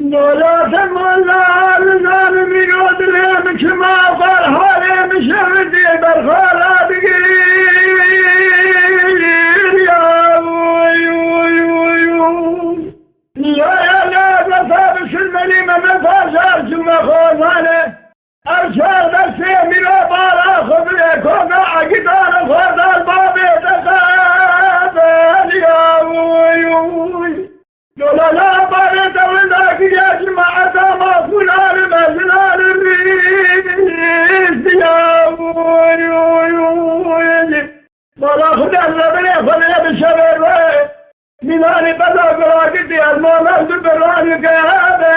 دولت مولار ظالمی گودلیم که ما فرحالیم شردی برخالا بگیر یا وی وی وی وی یا لازفا بشلمنی ممتاشار شما خوزانه ارشاد دستی میرا بارا خبره کنا عقیدان خوردال بابی دقابل یا وی وی دولالا باري تولدا كياش مع دما فلان مزلال الريس يا وي وي وي ولا خدا الربنا خدا بالشبر ميلاني بدا قراقتي المولى البراني كهذا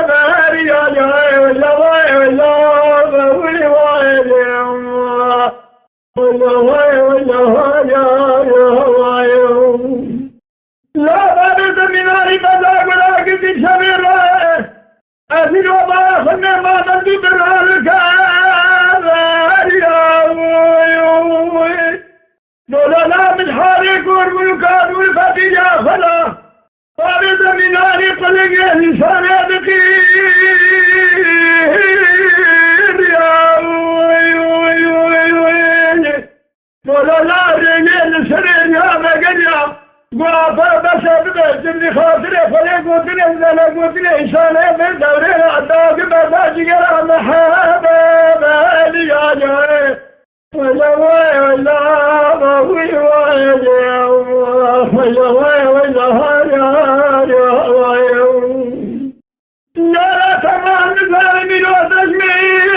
باري يا جاي ولا واي ولا ولا واي ولا واي ولا يا لا بارد مناري بدا قلا كتي شبير أسير وضا خنا ما تنبي برالك يا وي دولا من حالك والملكات والفتي يا خلا بارد مناري قلق إنسان بقير يا وي دولا رجل سرين يا مقريا وافا بسبب جبني خاطري فلي قوتني ولا قوتني إنساني من دوري العداق برداج قرام حباب لي يا جاي ولا واي ولا وي واي ولا واي ولا يا لا تمام ظالمين وتجميل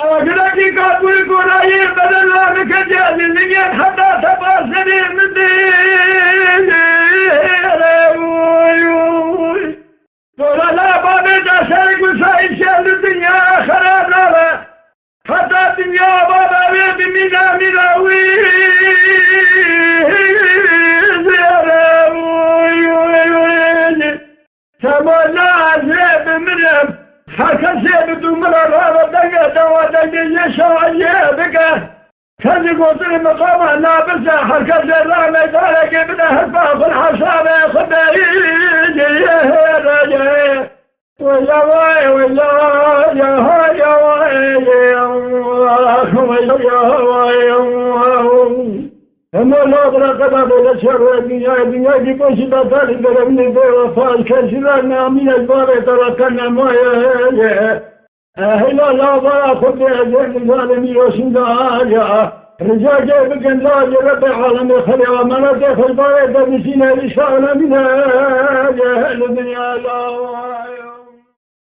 أجرك كابول كوراي بدل لك جالي لين حتى تبصري من دين ولا بابي تسرق وسايد شال الدنيا خراب لا حتى الدنيا بابا بمينا ميراوي تمنى عذاب منهم حكا سيبدو مرارا ودقا دوادقا يشاعي بقى كذي قوتني مقامة نابسة حكا زرع ميدارك ابن هفا في الحصابة خبريجي يا رجي ويا واي ويا يا واي يا واي أما لا بركة بلا شر الدنيا دي بوشي تالي برمني بوفاء كسرنا نامي البارة تركنا ما يا هلا لا برا خد أجل ظالمي وسنداجا رجاء جيبك لا رب العالمين خلي ومنا دخل بارة بسينا رشانا من الدنيا لا